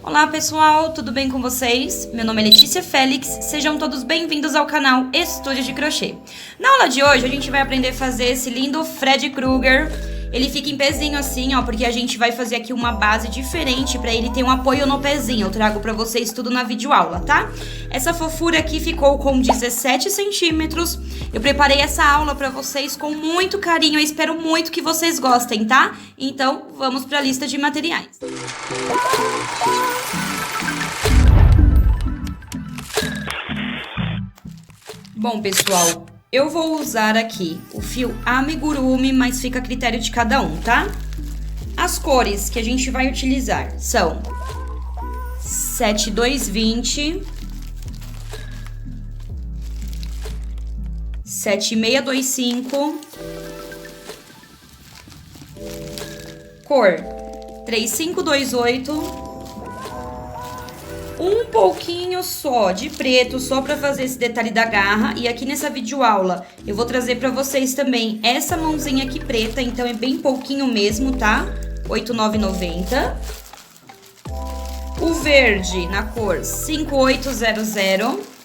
Olá pessoal, tudo bem com vocês? Meu nome é Letícia Félix, sejam todos bem-vindos ao canal Estúdio de Crochê. Na aula de hoje a gente vai aprender a fazer esse lindo Fred Krueger. Ele fica em pezinho assim, ó, porque a gente vai fazer aqui uma base diferente pra ele ter um apoio no pezinho. Eu trago pra vocês tudo na videoaula, tá? Essa fofura aqui ficou com 17 centímetros. Eu preparei essa aula pra vocês com muito carinho, eu espero muito que vocês gostem, tá? Então, vamos pra lista de materiais. Bom, pessoal, eu vou usar aqui o fio amigurumi, mas fica a critério de cada um, tá? As cores que a gente vai utilizar são 7220, 7625, cor 3528, um pouquinho só de preto, só para fazer esse detalhe da garra. E aqui nessa videoaula eu vou trazer para vocês também essa mãozinha aqui preta, então é bem pouquinho mesmo, tá? 8990. O verde na cor 5800.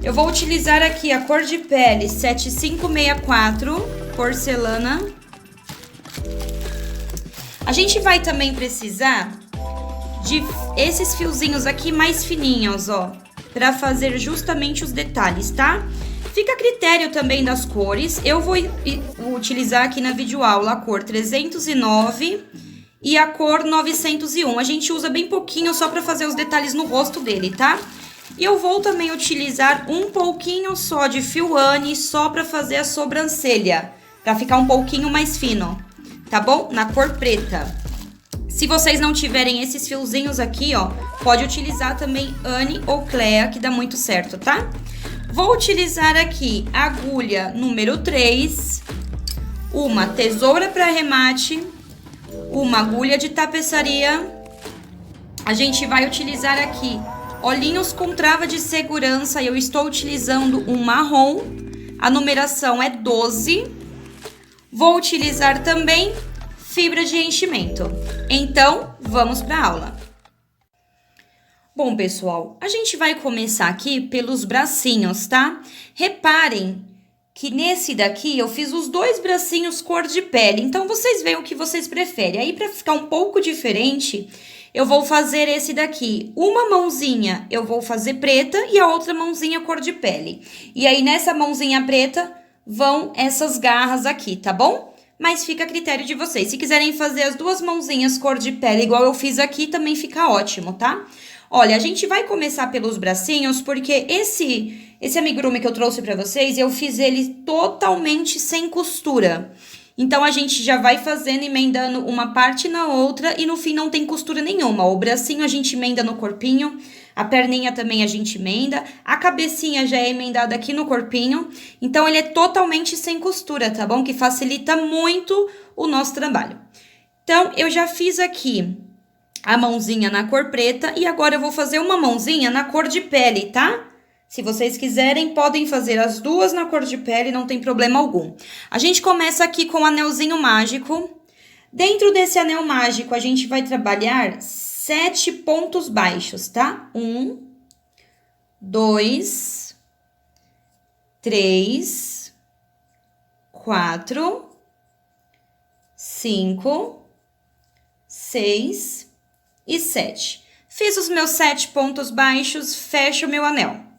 Eu vou utilizar aqui a cor de pele 7564, porcelana. A gente vai também precisar de esses fiozinhos aqui mais fininhos, ó, para fazer justamente os detalhes, tá? Fica a critério também das cores. Eu vou utilizar aqui na videoaula a cor 309 e a cor 901. A gente usa bem pouquinho só para fazer os detalhes no rosto dele, tá? E eu vou também utilizar um pouquinho só de fio Anne só para fazer a sobrancelha, para ficar um pouquinho mais fino, tá bom? Na cor preta. Se vocês não tiverem esses fiozinhos aqui, ó, pode utilizar também Anne ou Clea, que dá muito certo, tá? Vou utilizar aqui a agulha número 3, uma tesoura para arremate, uma agulha de tapeçaria. A gente vai utilizar aqui olhinhos com trava de segurança. Eu estou utilizando um marrom, a numeração é 12. Vou utilizar também fibra de enchimento. Então, vamos para a aula. Bom, pessoal, a gente vai começar aqui pelos bracinhos, tá? Reparem que nesse daqui eu fiz os dois bracinhos cor de pele, então vocês veem o que vocês preferem. Aí, para ficar um pouco diferente, eu vou fazer esse daqui. Uma mãozinha eu vou fazer preta e a outra mãozinha cor de pele. E aí, nessa mãozinha preta, vão essas garras aqui, tá bom? Mas fica a critério de vocês. Se quiserem fazer as duas mãozinhas cor de pele, igual eu fiz aqui, também fica ótimo, tá? Olha, a gente vai começar pelos bracinhos, porque esse amigurumi que eu trouxe pra vocês, eu fiz ele totalmente sem costura. Então, a gente já vai fazendo, emendando uma parte na outra e no fim não tem costura nenhuma. O bracinho a gente emenda no corpinho, a perninha também a gente emenda, a cabecinha já é emendada aqui no corpinho. Então, ele é totalmente sem costura, tá bom? Que facilita muito o nosso trabalho. Então, eu já fiz aqui a mãozinha na cor preta e agora eu vou fazer uma mãozinha na cor de pele, tá? Se vocês quiserem, podem fazer as duas na cor de pele, não tem problema algum. A gente começa aqui com o anelzinho mágico. Dentro desse anel mágico, a gente vai trabalhar 7 pontos baixos, tá? 1, 2, 3, 4, 5, 6 e 7. Fiz os meus 7 pontos baixos, fecho o meu anel.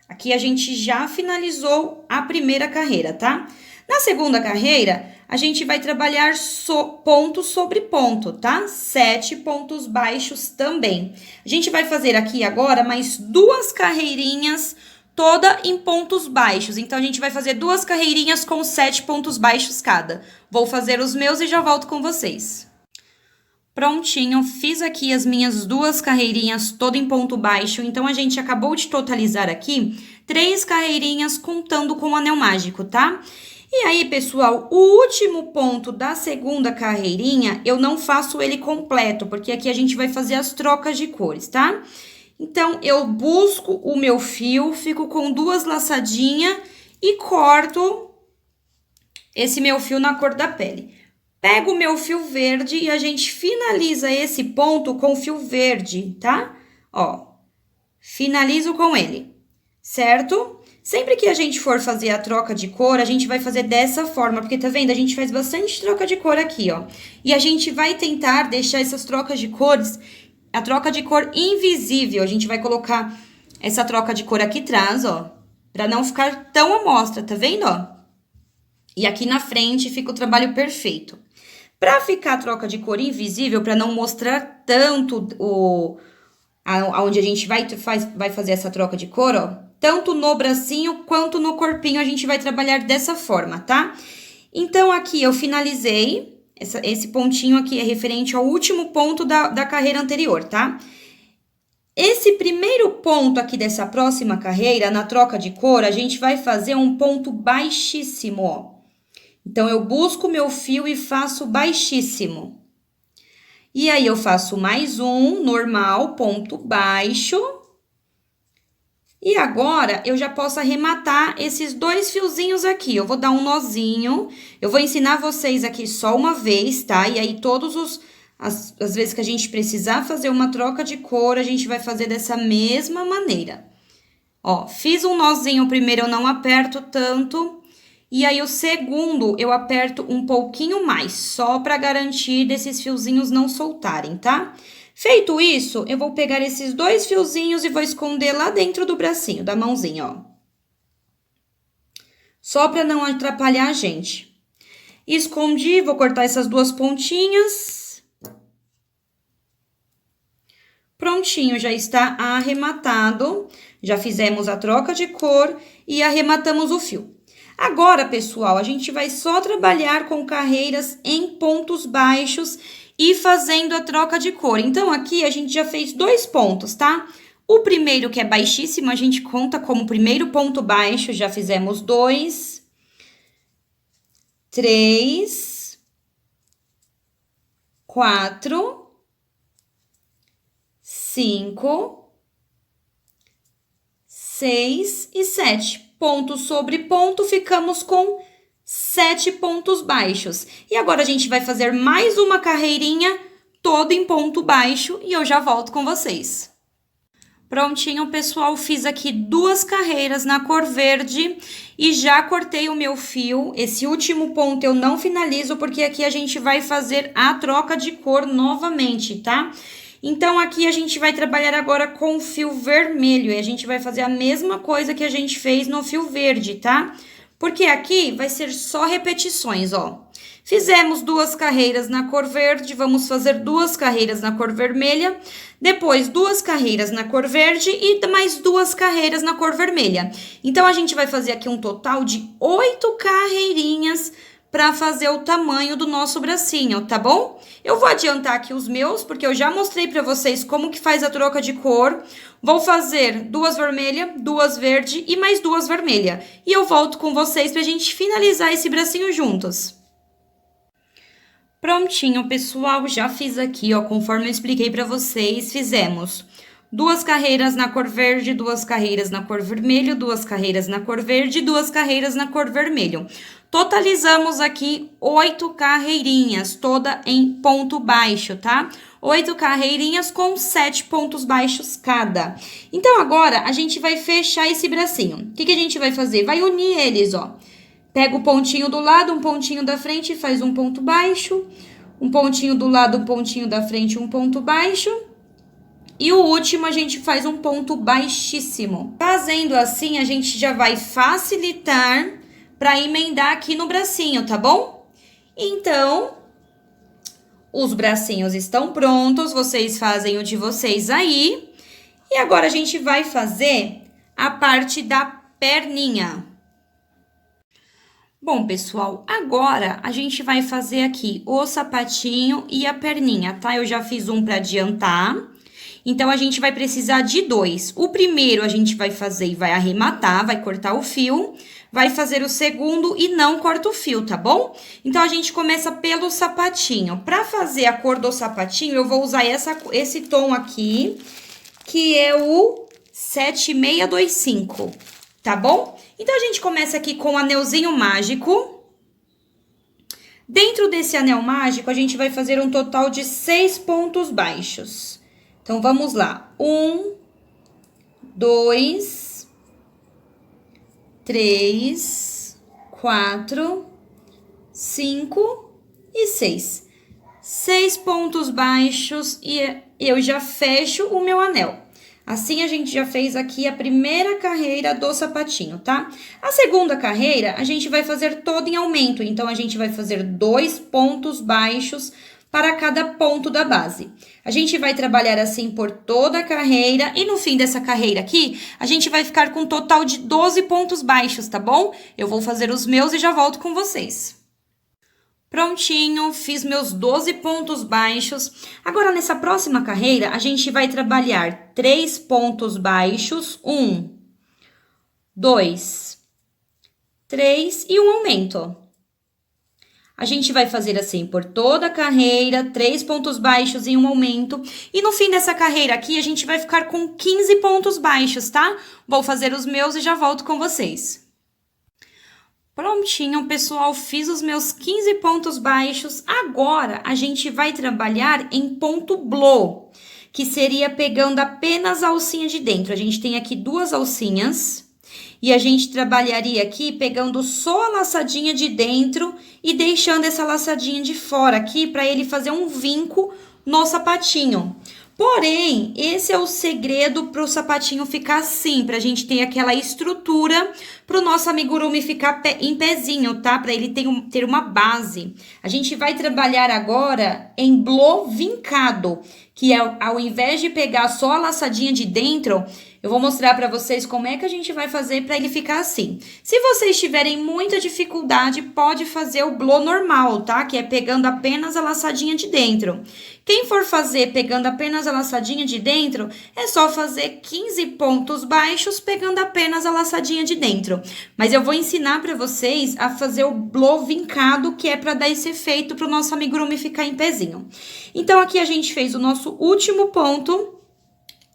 Aqui a gente já finalizou a primeira carreira, tá? Na segunda carreira, a gente vai trabalhar ponto sobre ponto, tá? 7 pontos baixos também. A gente vai fazer aqui agora mais 2 carreirinhas, toda em pontos baixos. Então, a gente vai fazer 2 carreirinhas com 7 pontos baixos cada. Vou fazer os meus e já volto com vocês. Prontinho, fiz aqui as minhas 2 carreirinhas toda em ponto baixo, então a gente acabou de totalizar aqui 3 carreirinhas contando com o anel mágico, tá? E aí, pessoal, o último ponto da segunda carreirinha, eu não faço ele completo, porque aqui a gente vai fazer as trocas de cores, tá? Então, eu busco o meu fio, fico com 2 laçadinhas e corto esse meu fio na cor da pele. Pego o meu fio verde e a gente finaliza esse ponto com fio verde, tá? Ó, finalizo com ele, certo? Sempre que a gente for fazer a troca de cor, a gente vai fazer dessa forma, porque tá vendo? A gente faz bastante troca de cor aqui, ó. E a gente vai tentar deixar essas trocas de cores, a troca de cor invisível. A gente vai colocar essa troca de cor aqui atrás, ó, pra não ficar tão à mostra, tá vendo, ó? E aqui na frente fica o trabalho perfeito. Pra ficar a troca de cor invisível, pra não mostrar tanto aonde a gente vai fazer essa troca de cor, ó, tanto no bracinho quanto no corpinho a gente vai trabalhar dessa forma, tá? Então, aqui eu finalizei, esse pontinho aqui é referente ao último ponto da carreira anterior, tá? Esse primeiro ponto aqui dessa próxima carreira, na troca de cor, a gente vai fazer um ponto baixíssimo, ó. Então, eu busco meu fio e faço baixíssimo. E aí, eu faço mais um, normal, ponto baixo. E agora, eu já posso arrematar esses dois fiozinhos aqui. Eu vou dar um nozinho. Eu vou ensinar vocês aqui só uma vez, tá? E aí, as vezes que a gente precisar fazer uma troca de cor, a gente vai fazer dessa mesma maneira. Ó, fiz um nozinho primeiro, eu não aperto tanto. E aí, o segundo, eu aperto um pouquinho mais, só pra garantir desses fiozinhos não soltarem, tá? Feito isso, eu vou pegar esses dois fiozinhos e vou esconder lá dentro do bracinho, da mãozinha, ó. Só pra não atrapalhar a gente. Escondi, vou cortar essas duas pontinhas. Prontinho, já está arrematado. Já fizemos a troca de cor e arrematamos o fio. Agora, pessoal, a gente vai só trabalhar com carreiras em pontos baixos e fazendo a troca de cor. Então, aqui a gente já fez dois pontos, tá? O primeiro, que é baixíssimo, a gente conta como primeiro ponto baixo, já fizemos 2, 3, 4, 5, 6 e 7. Ponto sobre ponto, ficamos com 7 pontos baixos. E agora a gente vai fazer mais uma carreirinha toda em ponto baixo e eu já volto com vocês. Prontinho, pessoal, fiz aqui duas carreiras na cor verde e já cortei o meu fio. Esse último ponto eu não finalizo porque aqui a gente vai fazer a troca de cor novamente, tá? Então, aqui a gente vai trabalhar agora com o fio vermelho e a gente vai fazer a mesma coisa que a gente fez no fio verde, tá? Porque aqui vai ser só repetições, ó. Fizemos duas carreiras na cor verde, vamos fazer duas carreiras na cor vermelha, depois duas carreiras na cor verde e mais duas carreiras na cor vermelha. Então, a gente vai fazer aqui um total de 8 carreirinhas para fazer o tamanho do nosso bracinho, tá bom? Eu vou adiantar aqui os meus, porque eu já mostrei para vocês como que faz a troca de cor. Vou fazer duas vermelhas, duas verde e mais duas vermelhas. E eu volto com vocês pra gente finalizar esse bracinho juntos. Prontinho, pessoal, já fiz aqui, ó, conforme eu expliquei para vocês, fizemos duas carreiras na cor verde, duas carreiras na cor vermelho, duas carreiras na cor verde, duas carreiras na cor vermelho. Totalizamos aqui 8 carreirinhas, toda em ponto baixo, tá? 8 carreirinhas com 7 pontos baixos cada. Então, agora, a gente vai fechar esse bracinho. O que a gente vai fazer? Vai unir eles, ó. Pega o pontinho do lado, um pontinho da frente e faz um ponto baixo. Um pontinho do lado, um pontinho da frente, um ponto baixo. E o último, a gente faz um ponto baixíssimo. Fazendo assim, a gente já vai facilitar para emendar aqui no bracinho, tá bom? Então, os bracinhos estão prontos, vocês fazem o de vocês aí. E agora, a gente vai fazer a parte da perninha. Bom, pessoal, agora a gente vai fazer aqui o sapatinho e a perninha, tá? Eu já fiz um para adiantar. Então, a gente vai precisar de 2. O primeiro a gente vai fazer e vai arrematar, vai cortar o fio. Vai fazer o segundo e não corta o fio, tá bom? Então, a gente começa pelo sapatinho. Para fazer a cor do sapatinho, eu vou usar esse tom aqui, que é o 7625, tá bom? Então, a gente começa aqui com o anelzinho mágico. Dentro desse anel mágico, a gente vai fazer um total de 6 pontos baixos. Então, vamos lá. 1, 2, 3, 4, 5 e 6. 6 pontos baixos e eu já fecho o meu anel. Assim, a gente já fez aqui a primeira carreira do sapatinho, tá? A segunda carreira, a gente vai fazer toda em aumento. Então, a gente vai fazer 2 pontos baixos para cada ponto da base. A gente vai trabalhar assim por toda a carreira. E no fim dessa carreira aqui, a gente vai ficar com um total de 12 pontos baixos, tá bom? Eu vou fazer os meus e já volto com vocês. Prontinho, fiz meus 12 pontos baixos. Agora, nessa próxima carreira, a gente vai trabalhar 3 pontos baixos, 1, 2, 3 e um aumento. A gente vai fazer assim por toda a carreira, 3 pontos baixos e um aumento. E no fim dessa carreira aqui, a gente vai ficar com 15 pontos baixos, tá? Vou fazer os meus e já volto com vocês. Prontinho, pessoal, fiz os meus 15 pontos baixos. Agora, a gente vai trabalhar em ponto blow, que seria pegando apenas a alcinha de dentro. A gente tem aqui 2 alcinhas e a gente trabalharia aqui pegando só a laçadinha de dentro e deixando essa laçadinha de fora aqui para ele fazer um vinco no sapatinho. Porém, esse é o segredo para o sapatinho ficar assim, para a gente ter aquela estrutura, para o nosso amigurumi ficar em pezinho, tá? Para ele ter uma base. A gente vai trabalhar agora em blow vincado, que é ao invés de pegar só a laçadinha de dentro, eu vou mostrar para vocês como é que a gente vai fazer para ele ficar assim. Se vocês tiverem muita dificuldade, pode fazer o blow normal, tá? Que é pegando apenas a laçadinha de dentro. Quem for fazer pegando apenas a laçadinha de dentro, é só fazer 15 pontos baixos pegando apenas a laçadinha de dentro. Mas eu vou ensinar para vocês a fazer o blow vincado, que é para dar esse efeito para o nosso amigurumi ficar em pezinho. Então, aqui a gente fez o nosso último ponto.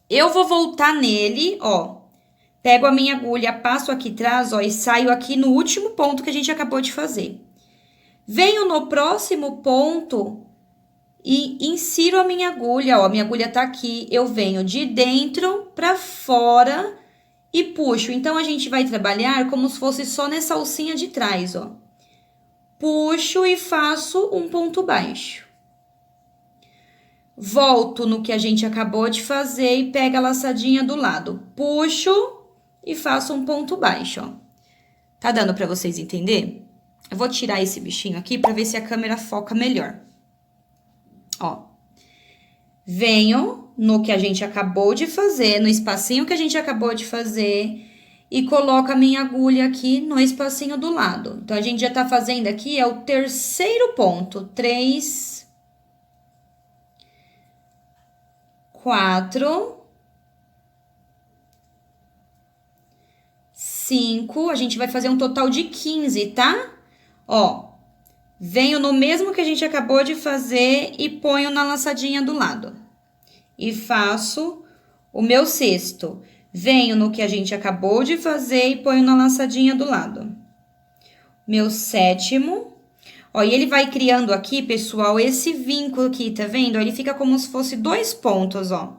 Eu vou voltar nele, ó. Pego a minha agulha, passo aqui atrás, ó, e saio aqui no último ponto que a gente acabou de fazer. Venho no próximo ponto e insiro a minha agulha, ó. A minha agulha tá aqui, eu venho de dentro pra fora e puxo. Então, a gente vai trabalhar como se fosse só nessa alcinha de trás, ó. Puxo e faço um ponto baixo. Volto no que a gente acabou de fazer e pego a laçadinha do lado. Puxo e faço um ponto baixo, ó. Tá dando pra vocês entenderem? Eu vou tirar esse bichinho aqui pra ver se a câmera foca melhor. Ó. Venho no que a gente acabou de fazer, no espacinho que a gente acabou de fazer, e coloco a minha agulha aqui no espacinho do lado. Então, a gente já tá fazendo aqui, é o terceiro ponto. 3... 4, 5, a gente vai fazer um total de 15, tá? Ó, venho no mesmo que a gente acabou de fazer e ponho na laçadinha do lado. E faço o meu sexto. Venho no que a gente acabou de fazer e ponho na laçadinha do lado. Meu sétimo. Ó, e ele vai criando aqui, pessoal, esse vínculo aqui, tá vendo? Ele fica como se fosse 2 pontos, ó.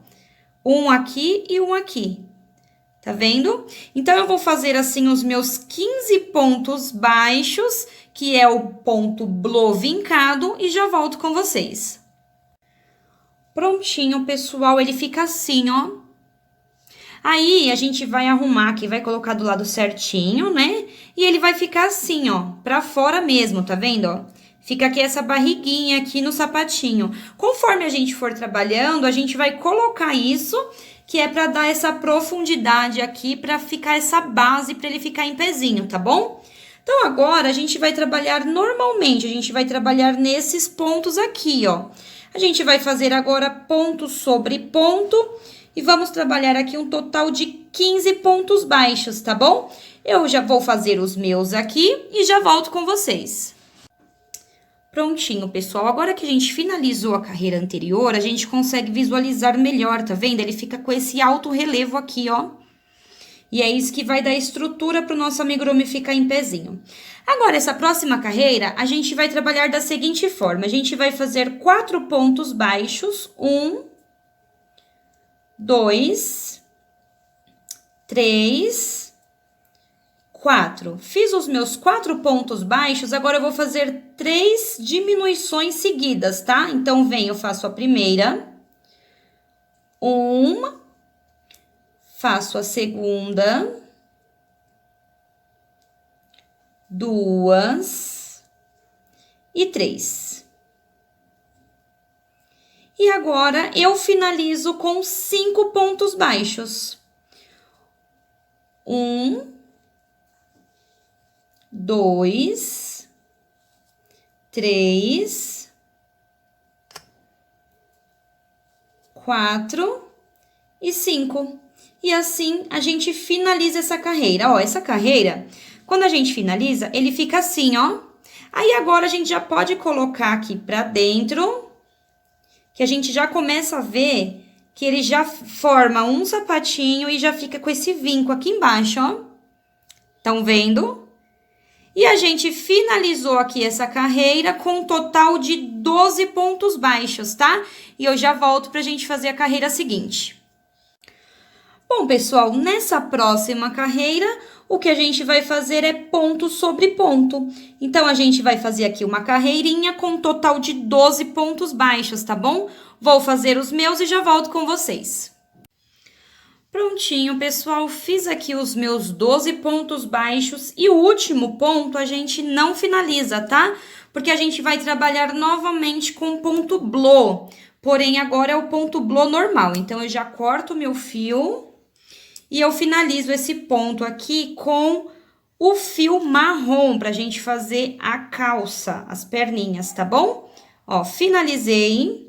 Um aqui e um aqui. Tá vendo? Então, eu vou fazer assim os meus 15 pontos baixos, que é o ponto blow vincado, e já volto com vocês. Prontinho, pessoal, ele fica assim, ó. Aí, a gente vai arrumar aqui, vai colocar do lado certinho, né? E ele vai ficar assim, ó, pra fora mesmo, tá vendo, ó? Fica aqui essa barriguinha aqui no sapatinho. Conforme a gente for trabalhando, a gente vai colocar isso, que é pra dar essa profundidade aqui, pra ficar essa base, pra ele ficar em pezinho, tá bom? Então, agora, a gente vai trabalhar normalmente, a gente vai trabalhar nesses pontos aqui, ó. A gente vai fazer agora ponto sobre ponto. E vamos trabalhar aqui um total de 15 pontos baixos, tá bom? Eu já vou fazer os meus aqui e já volto com vocês. Prontinho, pessoal. Agora que a gente finalizou a carreira anterior, a gente consegue visualizar melhor, tá vendo? Ele fica com esse alto relevo aqui, ó. E é isso que vai dar estrutura para o nosso amigurumi ficar em pezinho. Agora, essa próxima carreira, a gente vai trabalhar da seguinte forma. A gente vai fazer 4 pontos baixos. 1, 2, 3, 4. Fiz os meus 4 pontos baixos, agora eu vou fazer 3 diminuições seguidas, tá? Então, eu faço a primeira. 1, faço a segunda. 2 e 3. E agora, eu finalizo com 5 pontos baixos. 1, 2, 3, 4 e 5. E assim, a gente finaliza essa carreira. Ó, essa carreira, quando a gente finaliza, ele fica assim, ó. Aí, agora, a gente já pode colocar aqui pra dentro, que a gente já começa a ver que ele já forma um sapatinho e já fica com esse vinco aqui embaixo, ó. Estão vendo? E a gente finalizou aqui essa carreira com um total de 12 pontos baixos, tá? E eu já volto pra gente fazer a carreira seguinte. Bom, pessoal, nessa próxima carreira, o que a gente vai fazer é ponto sobre ponto. Então, a gente vai fazer aqui uma carreirinha com um total de 12 pontos baixos, tá bom? Vou fazer os meus e já volto com vocês. Prontinho, pessoal, fiz aqui os meus 12 pontos baixos e o último ponto a gente não finaliza, tá? Porque a gente vai trabalhar novamente com ponto blow, porém agora é o ponto blow normal. Então, eu já corto o meu fio e eu finalizo esse ponto aqui com o fio marrom pra gente fazer a calça, as perninhas, tá bom? Ó, finalizei.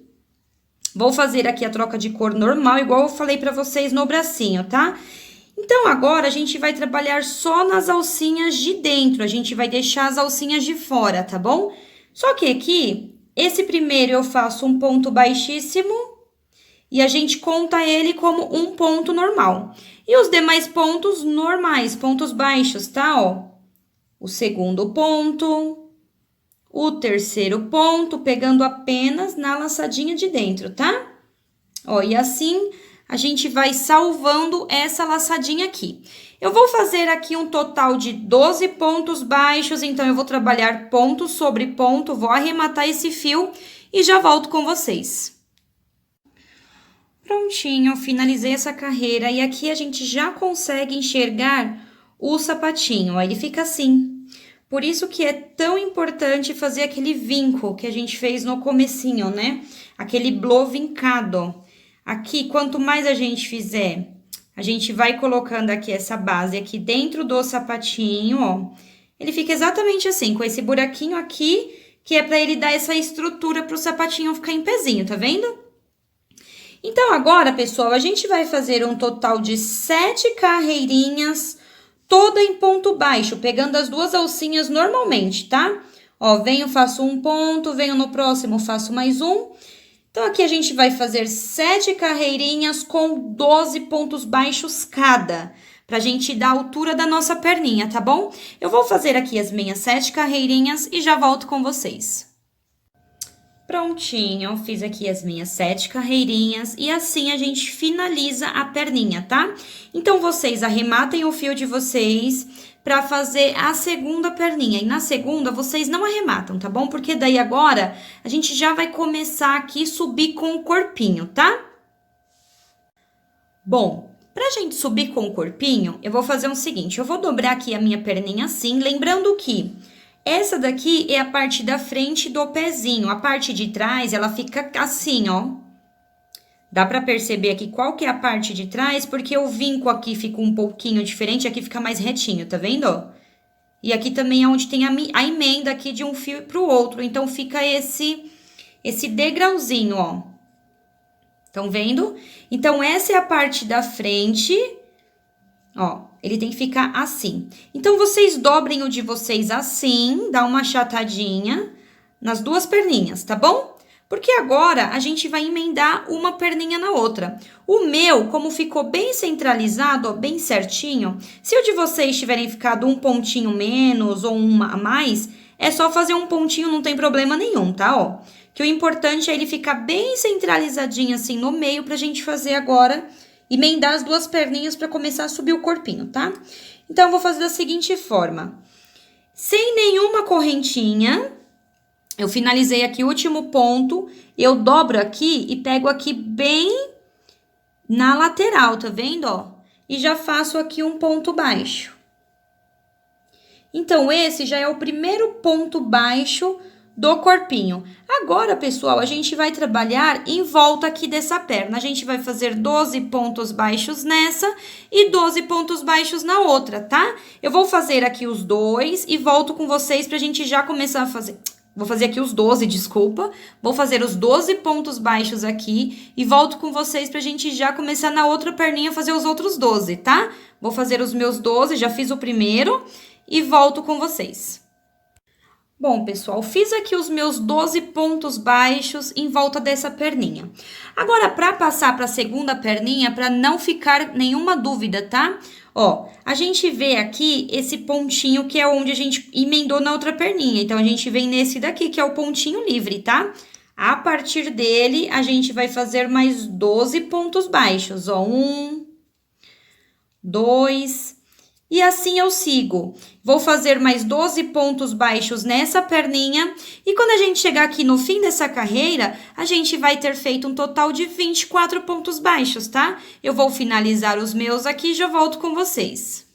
Vou fazer aqui a troca de cor normal, igual eu falei pra vocês no bracinho, tá? Então, agora, a gente vai trabalhar só nas alcinhas de dentro. A gente vai deixar as alcinhas de fora, tá bom? Só que aqui, esse primeiro eu faço um ponto baixíssimo e a gente conta ele como um ponto normal. E os demais pontos normais, pontos baixos, tá? Ó, o segundo ponto, o terceiro ponto, pegando apenas na laçadinha de dentro, tá? Ó, e assim a gente vai salvando essa laçadinha aqui. Eu vou fazer aqui um total de 12 pontos baixos, então eu vou trabalhar ponto sobre ponto, vou arrematar esse fio e já volto com vocês. Prontinho, finalizei essa carreira e aqui a gente já consegue enxergar o sapatinho, ó, ele fica assim. Por isso que é tão importante fazer aquele vinco que a gente fez no comecinho, né? Aquele blow vincado. Aqui, quanto mais a gente fizer, a gente vai colocando aqui essa base aqui dentro do sapatinho, ó. Ele fica exatamente assim, com esse buraquinho aqui, que é pra ele dar essa estrutura pro sapatinho ficar em pezinho, tá vendo? Então, agora, pessoal, a gente vai fazer um total de 7 carreirinhas, toda em ponto baixo, pegando as duas alcinhas normalmente, tá? Ó, venho, faço um ponto, venho no próximo, faço mais um. Então, aqui a gente vai fazer 7 carreirinhas com 12 pontos baixos cada, pra gente dar a altura da nossa perninha, tá bom? Eu vou fazer aqui as minhas 7 carreirinhas e já volto com vocês. Prontinho, fiz aqui as minhas 7 carreirinhas e assim a gente finaliza a perninha, tá? Então, vocês arrematem o fio de vocês pra fazer a segunda perninha. E na segunda, vocês não arrematam, tá bom? Porque daí agora, a gente já vai começar aqui subir com o corpinho, tá? Bom, pra gente subir com o corpinho, eu vou fazer o seguinte, eu vou dobrar aqui a minha perninha assim, lembrando que essa daqui é a parte da frente do pezinho, a parte de trás, ela fica assim, ó. Dá pra perceber aqui qual que é a parte de trás, porque o vinco aqui fica um pouquinho diferente, aqui fica mais retinho, tá vendo? E aqui também é onde tem a emenda aqui de um fio pro outro, então fica esse degrauzinho, ó. Estão vendo? Então, essa é a parte da frente, ó. Ele tem que ficar assim. Então, vocês dobrem o de vocês assim, dá uma achatadinha nas duas perninhas, tá bom? Porque agora a gente vai emendar uma perninha na outra. O meu, como ficou bem centralizado, ó, bem certinho, se o de vocês tiverem ficado um pontinho menos ou uma a mais, é só fazer um pontinho, não tem problema nenhum, tá? Ó, que o importante é ele ficar bem centralizadinho assim no meio pra gente fazer agora, emendar as duas perninhas pra começar a subir o corpinho, tá? Então, eu vou fazer da seguinte forma. Sem nenhuma correntinha, eu finalizei aqui o último ponto, eu dobro aqui e pego aqui bem na lateral, tá vendo, ó? E já faço aqui um ponto baixo. Então, esse já é o primeiro ponto baixo do corpinho. Agora, pessoal, a gente vai trabalhar em volta aqui dessa perna. A gente vai fazer 12 pontos baixos nessa e 12 pontos baixos na outra, tá? Eu vou fazer aqui os dois e volto com vocês pra gente já começar a fazer... Vou fazer aqui os 12, desculpa. Vou fazer os 12 pontos baixos aqui e volto com vocês pra gente já começar na outra perninha a fazer os outros 12, tá? Vou fazer os meus 12, já fiz o primeiro e volto com vocês. Bom, pessoal, fiz aqui os meus 12 pontos baixos em volta dessa perninha. Agora, para passar para a segunda perninha, para não ficar nenhuma dúvida, tá? Ó, a gente vê aqui esse pontinho que é onde a gente emendou na outra perninha. Então, a gente vem nesse daqui, que é o pontinho livre, tá? A partir dele, a gente vai fazer mais 12 pontos baixos, ó. 1, 2... E assim eu sigo. Vou fazer mais 12 pontos baixos nessa perninha. E quando a gente chegar aqui no fim dessa carreira, a gente vai ter feito um total de 24 pontos baixos, tá? Eu vou finalizar os meus aqui e já volto com vocês.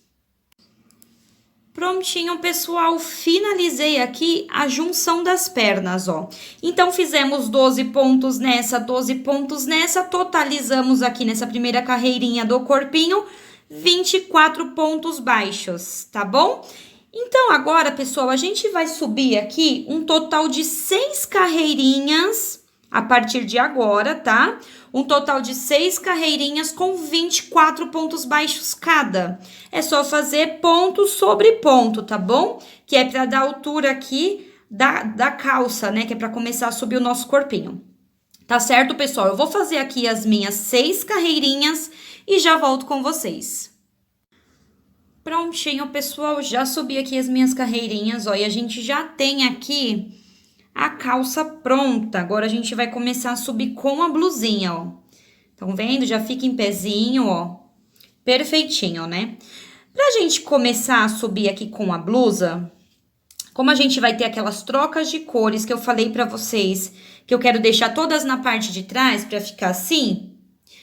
Prontinho, pessoal, finalizei aqui a junção das pernas, ó. Então, fizemos 12 pontos nessa, 12 pontos nessa, totalizamos aqui nessa primeira carreirinha do corpinho 24 pontos baixos, tá bom? Então, agora, pessoal, a gente vai subir aqui um total de 6 carreirinhas a partir de agora, tá? Um total de 6 carreirinhas com 24 pontos baixos cada. É só fazer ponto sobre ponto, tá bom? Que é pra dar altura aqui da calça, né? Que é pra começar a subir o nosso corpinho. Tá certo, pessoal? Eu vou fazer aqui as minhas 6 carreirinhas e já volto com vocês. Prontinho, pessoal, já subi aqui as minhas carreirinhas, ó, e a gente já tem aqui a calça pronta. Agora, a gente vai começar a subir com a blusinha, ó. Estão vendo? Já fica em pezinho, ó, perfeitinho, né? Pra gente começar a subir aqui com a blusa, como a gente vai ter aquelas trocas de cores que eu falei pra vocês, que eu quero deixar todas na parte de trás pra ficar assim...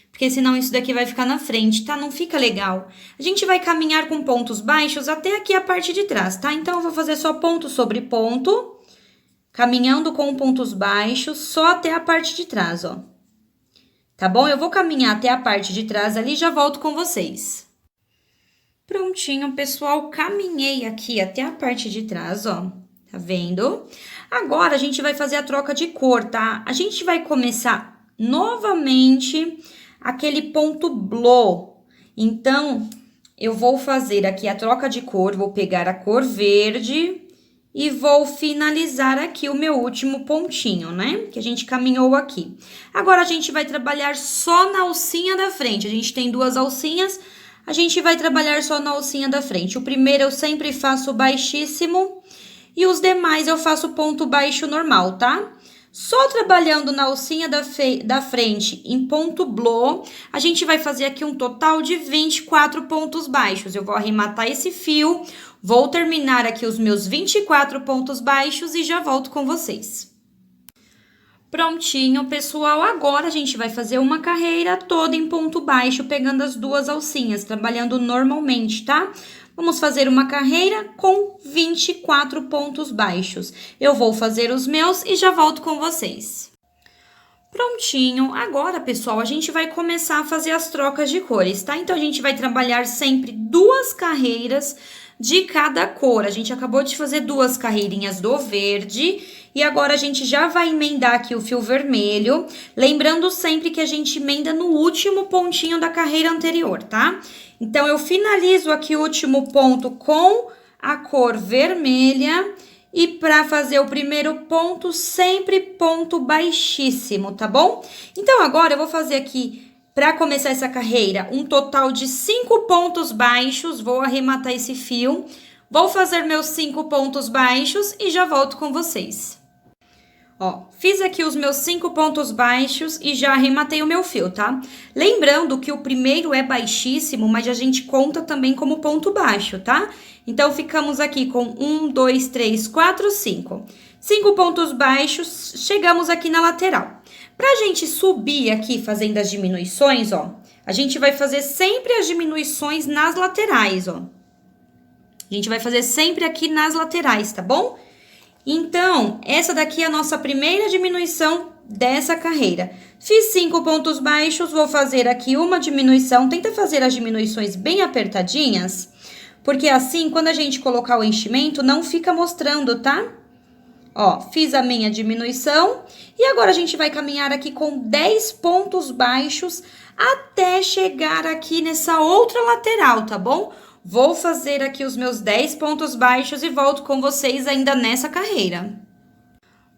Porque senão isso daqui vai ficar na frente, tá? Não fica legal. A gente vai caminhar com pontos baixos até aqui a parte de trás, tá? Então, eu vou fazer só ponto sobre ponto, caminhando com pontos baixos, só até a parte de trás, ó. Tá bom? Eu vou caminhar até a parte de trás ali e já volto com vocês. Prontinho, pessoal. Caminhei aqui até a parte de trás, ó. Tá vendo? Agora, a gente vai fazer a troca de cor, tá? A gente vai começar novamente... aquele ponto blow. Então, eu vou fazer aqui a troca de cor, vou pegar a cor verde e vou finalizar aqui o meu último pontinho, né? Que a gente caminhou aqui. Agora, a gente vai trabalhar só na alcinha da frente. A gente tem 2 alcinhas, a gente vai trabalhar só na alcinha da frente. O primeiro eu sempre faço baixíssimo e os demais eu faço ponto baixo normal, tá? Só trabalhando na alcinha da frente em ponto blow, a gente vai fazer aqui um total de 24 pontos baixos. Eu vou arrematar esse fio, vou terminar aqui os meus 24 pontos baixos e já volto com vocês. Prontinho, pessoal. Agora, a gente vai fazer uma carreira toda em ponto baixo, pegando as 2 alcinhas, trabalhando normalmente, tá? Vamos fazer uma carreira com 24 pontos baixos. Eu vou fazer os meus e já volto com vocês. Prontinho. Agora, pessoal, a gente vai começar a fazer as trocas de cores, tá? Então, a gente vai trabalhar sempre 2 carreiras de cada cor. A gente acabou de fazer 2 carreirinhas do verde e agora a gente já vai emendar aqui o fio vermelho. Lembrando sempre que a gente emenda no último pontinho da carreira anterior, tá? Então, eu finalizo aqui o último ponto com a cor vermelha E para fazer o primeiro ponto, sempre ponto baixíssimo, tá bom? Então, agora eu vou fazer aqui, para começar essa carreira, um total de 5 pontos baixos. Vou arrematar esse fio, vou fazer meus 5 pontos baixos e já volto com vocês. Ó, fiz aqui os meus 5 pontos baixos e já arrematei o meu fio, tá? Lembrando que o primeiro é baixíssimo, mas a gente conta também como ponto baixo, tá? Então, ficamos aqui com 1, 2, 3, 4, 5. 5 pontos baixos, chegamos aqui na lateral. Pra gente subir aqui fazendo as diminuições, ó, a gente vai fazer sempre as diminuições nas laterais, ó. A gente vai fazer sempre aqui nas laterais, tá bom? Então, essa daqui é a nossa primeira diminuição dessa carreira. Fiz 5 pontos baixos, vou fazer aqui uma diminuição. Tenta fazer as diminuições bem apertadinhas, porque assim, quando a gente colocar o enchimento, não fica mostrando, tá? Ó, fiz a minha diminuição e agora a gente vai caminhar aqui com 10 pontos baixos até chegar aqui nessa outra lateral, tá bom? Vou fazer aqui os meus 10 pontos baixos e volto com vocês ainda nessa carreira.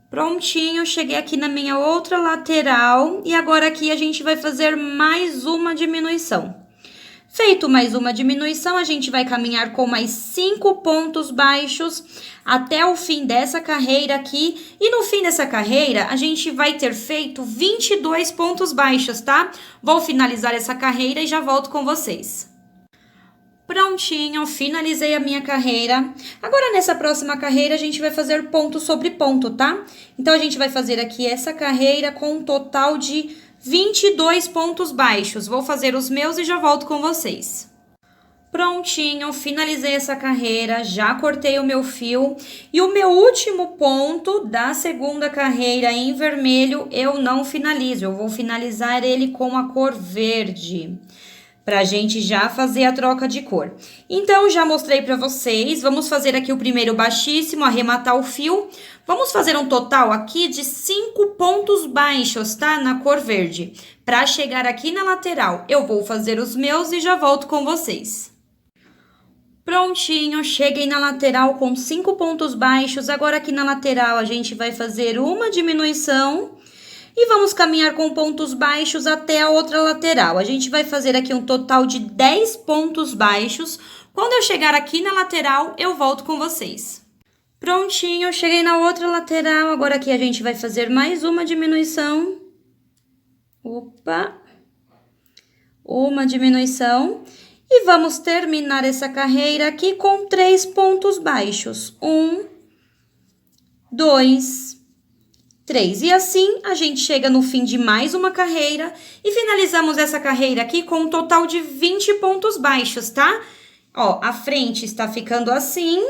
Prontinho, cheguei aqui na minha outra lateral e agora aqui a gente vai fazer mais uma diminuição. Feito mais uma diminuição, a gente vai caminhar com mais 5 pontos baixos até o fim dessa carreira aqui. E no fim dessa carreira, a gente vai ter feito 22 pontos baixos, tá? Vou finalizar essa carreira e já volto com vocês. Prontinho, finalizei a minha carreira. Agora, nessa próxima carreira, a gente vai fazer ponto sobre ponto, tá? Então, a gente vai fazer aqui essa carreira com um total de 22 pontos baixos. Vou fazer os meus e já volto com vocês. Prontinho, finalizei essa carreira, já cortei o meu fio. E o meu último ponto da segunda carreira em vermelho, eu não finalizo. Eu vou finalizar ele com a cor verde, pra gente já fazer a troca de cor. Então, já mostrei pra vocês, vamos fazer aqui o primeiro baixíssimo, arrematar o fio. Vamos fazer um total aqui de 5 pontos baixos, tá? Na cor verde. Pra chegar aqui na lateral, eu vou fazer os meus e já volto com vocês. Prontinho, cheguei na lateral com 5 pontos baixos. Agora aqui na lateral a gente vai fazer uma diminuição. E vamos caminhar com pontos baixos até a outra lateral. A gente vai fazer aqui um total de 10 pontos baixos. Quando eu chegar aqui na lateral, eu volto com vocês. Prontinho, cheguei na outra lateral. Agora aqui a gente vai fazer mais uma diminuição. Opa! Uma diminuição. E vamos terminar essa carreira aqui com 3 pontos baixos. 1, 2, 3. E assim, a gente chega no fim de mais uma carreira e finalizamos essa carreira aqui com um total de 20 pontos baixos, tá? Ó, a frente está ficando assim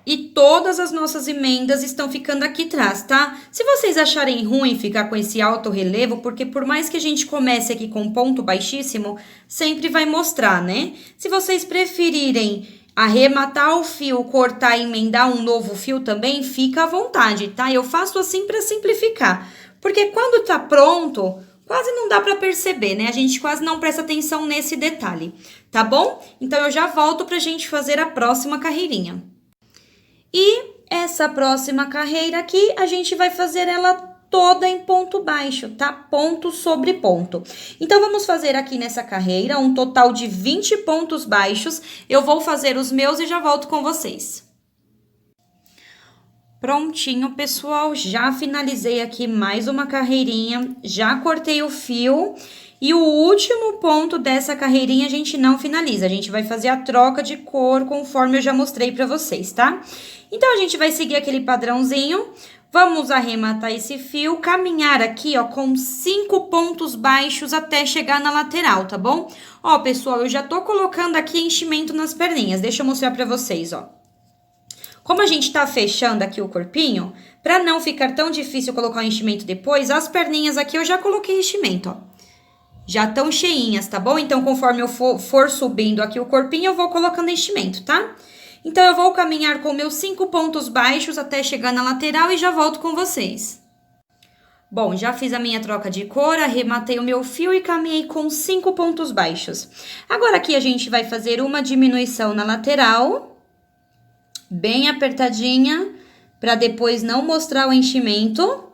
e todas as nossas emendas estão ficando aqui atrás, tá? Se vocês acharem ruim ficar com esse alto relevo, porque por mais que a gente comece aqui com ponto baixíssimo, sempre vai mostrar, né? Se vocês preferirem arrematar o fio, cortar e emendar um novo fio também, fica à vontade, tá? Eu faço assim para simplificar, porque quando tá pronto, quase não dá para perceber, né? A gente quase não presta atenção nesse detalhe, tá bom? Então, eu já volto pra gente fazer a próxima carreirinha. E essa próxima carreira aqui, a gente vai fazer ela toda em ponto baixo, tá? Ponto sobre ponto. Então, vamos fazer aqui nessa carreira um total de 20 pontos baixos. Eu vou fazer os meus e já volto com vocês. Prontinho, pessoal, já finalizei aqui mais uma carreirinha, já cortei o fio. E o último ponto dessa carreirinha a gente não finaliza, a gente vai fazer a troca de cor conforme eu já mostrei pra vocês, tá? Então, a gente vai seguir aquele padrãozinho, vamos arrematar esse fio, caminhar aqui, ó, com 5 pontos baixos até chegar na lateral, tá bom? Ó, pessoal, eu já tô colocando aqui enchimento nas perninhas, deixa eu mostrar pra vocês, ó. Como a gente tá fechando aqui o corpinho, pra não ficar tão difícil colocar o enchimento depois, as perninhas aqui eu já coloquei enchimento, ó. Já estão cheinhas, tá bom? Então, conforme eu for subindo aqui o corpinho, eu vou colocando enchimento, tá? Então, eu vou caminhar com meus 5 pontos baixos até chegar na lateral e já volto com vocês. Bom, já fiz a minha troca de cor, arrematei o meu fio e caminhei com 5 pontos baixos. Agora, aqui a gente vai fazer uma diminuição na lateral. bem apertadinha, para depois não mostrar o enchimento.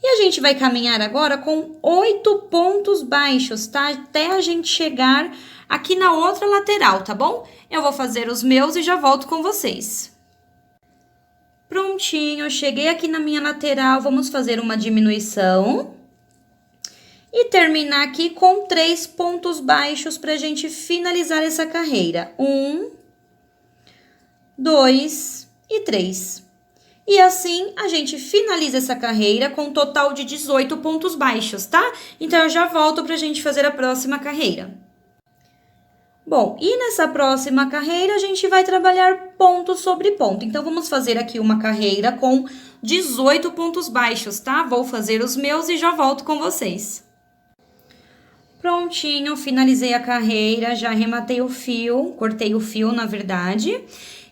E a gente vai caminhar agora com 8 pontos baixos, tá? Até a gente chegar aqui na outra lateral, tá bom? Eu vou fazer os meus e já volto com vocês. Prontinho, cheguei aqui na minha lateral, vamos fazer uma diminuição. E terminar aqui com 3 pontos baixos para a gente finalizar essa carreira. 1, 2 e 3. E assim, a gente finaliza essa carreira com um total de 18 pontos baixos, tá? Então, eu já volto pra gente fazer a próxima carreira. Bom, e nessa próxima carreira, a gente vai trabalhar ponto sobre ponto. Então, vamos fazer aqui uma carreira com 18 pontos baixos, tá? Vou fazer os meus e já volto com vocês. Prontinho, finalizei a carreira, já arrematei o fio, cortei o fio, na verdade.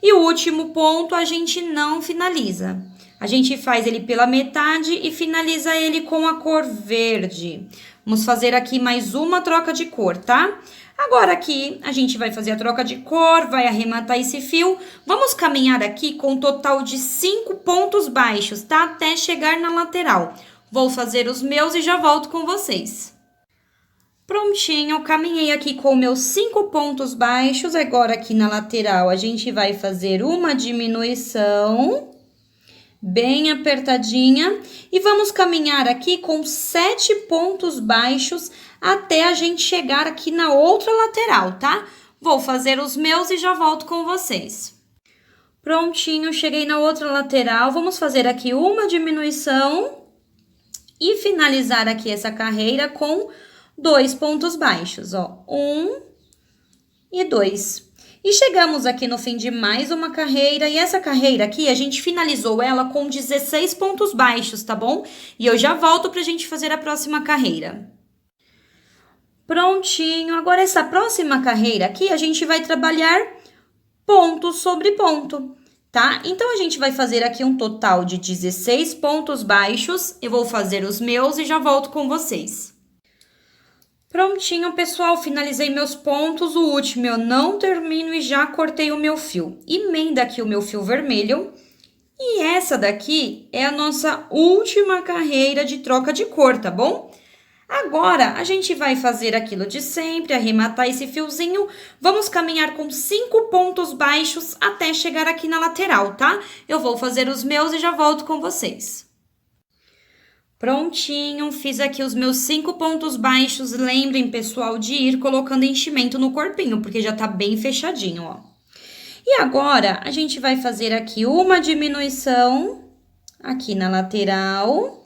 E o último ponto a gente não finaliza. A gente faz ele pela metade e finaliza ele com a cor verde. Vamos fazer aqui mais uma troca de cor, tá? Agora aqui a gente vai fazer a troca de cor, vai arrematar esse fio. Vamos caminhar aqui com um total de 5 pontos baixos, tá? Até chegar na lateral. Vou fazer os meus e já volto com vocês. Prontinho, caminhei aqui com meus 5 pontos baixos. Agora aqui na lateral a gente vai fazer uma diminuição bem apertadinha e vamos caminhar aqui com 7 pontos baixos até a gente chegar aqui na outra lateral, tá? Vou fazer os meus e já volto com vocês. Prontinho, cheguei na outra lateral. Vamos fazer aqui uma diminuição e finalizar aqui essa carreira com 2 pontos baixos, ó, 1 e 2. E chegamos aqui no fim de mais uma carreira, e essa carreira aqui, a gente finalizou ela com 16 pontos baixos, tá bom? E eu já volto pra gente fazer a próxima carreira. Prontinho, agora essa próxima carreira aqui, a gente vai trabalhar ponto sobre ponto, tá? Então, a gente vai fazer aqui um total de 16 pontos baixos, eu vou fazer os meus e já volto com vocês. Prontinho, pessoal, finalizei meus pontos, o último eu não termino e já cortei o meu fio. Emenda aqui o meu fio vermelho. E essa daqui é a nossa última carreira de troca de cor, tá bom? Agora, a gente vai fazer aquilo de sempre, arrematar esse fiozinho. Vamos caminhar com 5 pontos baixos até chegar aqui na lateral, tá? Eu vou fazer os meus e já volto com vocês. Prontinho, fiz aqui os meus 5 pontos baixos. Lembrem, pessoal, de ir colocando enchimento no corpinho, porque já tá bem fechadinho, ó. E agora, a gente vai fazer aqui uma diminuição aqui na lateral.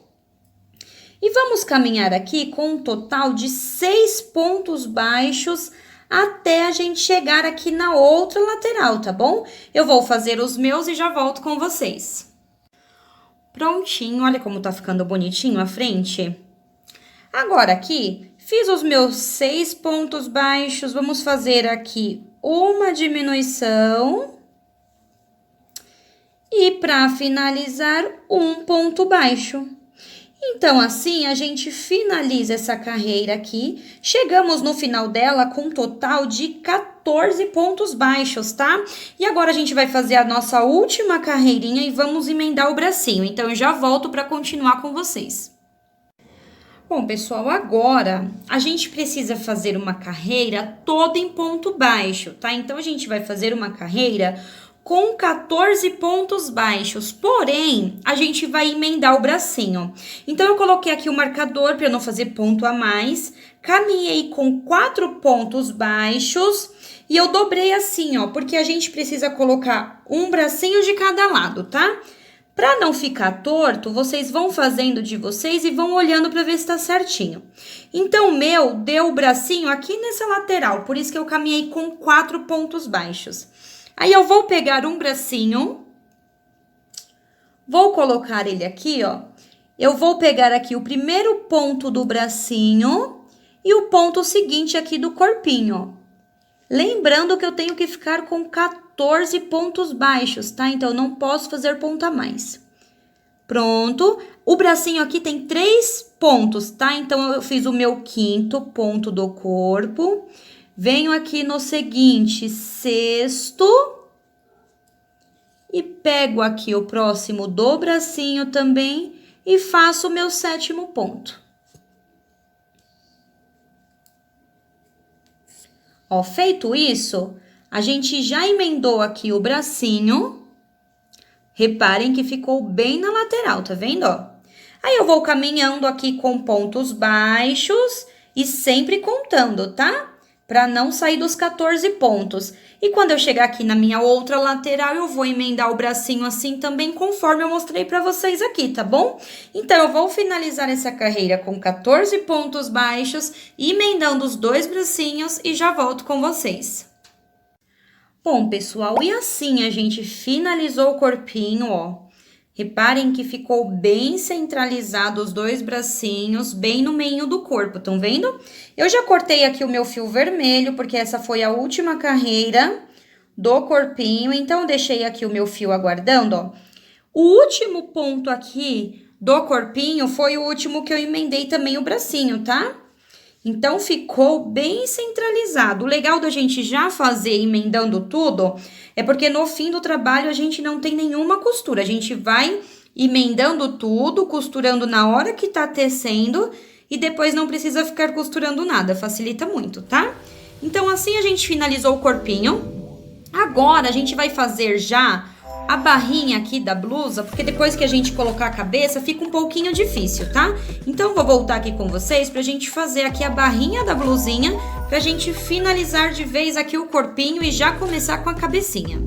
E vamos caminhar aqui com um total de 6 pontos baixos até a gente chegar aqui na outra lateral, tá bom? Eu vou fazer os meus e já volto com vocês. Prontinho, olha como tá ficando bonitinho a frente. Agora aqui, fiz os meus 6 pontos baixos, vamos fazer aqui uma diminuição. E para finalizar, um ponto baixo. Então, assim, a gente finaliza essa carreira aqui. Chegamos no final dela com um total de 14 pontos baixos, tá? E agora a gente vai fazer a nossa última carreirinha e vamos emendar o bracinho. Então, eu já volto para continuar com vocês. Bom, pessoal, agora a gente precisa fazer uma carreira toda em ponto baixo, tá? Então, a gente vai fazer uma carreira com 14 pontos baixos, porém, a gente vai emendar o bracinho. Então, eu coloquei aqui o marcador para eu não fazer ponto a mais, caminhei com 4 pontos baixos e eu dobrei assim, ó, porque a gente precisa colocar um bracinho de cada lado, tá? Para não ficar torto, vocês vão fazendo de vocês e vão olhando para ver se tá certinho. Então, o meu deu o bracinho aqui nessa lateral, por isso que eu caminhei com 4 pontos baixos. Aí, eu vou pegar um bracinho, vou colocar ele aqui, ó. Eu vou pegar aqui o primeiro ponto do bracinho e o ponto seguinte aqui do corpinho, ó. Lembrando que eu tenho que ficar com 14 pontos baixos, tá? Então, eu não posso fazer ponto a mais. Pronto. O bracinho aqui tem 3 pontos, tá? Então, eu fiz o meu 5º ponto do corpo. Venho aqui no seguinte, 6º E pego aqui o próximo do bracinho também e faço o meu 7º ponto. Ó, feito isso, a gente já emendou aqui o bracinho. Reparem que ficou bem na lateral, tá vendo, ó? Aí eu vou caminhando aqui com pontos baixos e sempre contando, tá? Pra não sair dos 14 pontos. E quando eu chegar aqui na minha outra lateral, eu vou emendar o bracinho assim também, conforme eu mostrei pra vocês aqui, tá bom? Então, eu vou finalizar essa carreira com 14 pontos baixos, emendando os 2 bracinhos e já volto com vocês. Bom, pessoal, e assim a gente finalizou o corpinho, ó. Reparem que ficou bem centralizado os 2 bracinhos, bem no meio do corpo, estão vendo? Eu já cortei aqui o meu fio vermelho, porque essa foi a última carreira do corpinho, então eu deixei aqui o meu fio aguardando, ó. O último ponto aqui do corpinho foi o último que eu emendei também o bracinho, tá? Então, ficou bem centralizado. O legal da gente já fazer emendando tudo é porque no fim do trabalho a gente não tem nenhuma costura. A gente vai emendando tudo, costurando na hora que tá tecendo e depois não precisa ficar costurando nada. Facilita muito, tá? Então, assim a gente finalizou o corpinho. Agora, a gente vai fazer já a barrinha aqui da blusa, porque depois que a gente colocar a cabeça, fica um pouquinho difícil, tá? Então, vou voltar aqui com vocês pra gente fazer aqui a barrinha da blusinha, pra gente finalizar de vez aqui o corpinho e já começar com a cabecinha.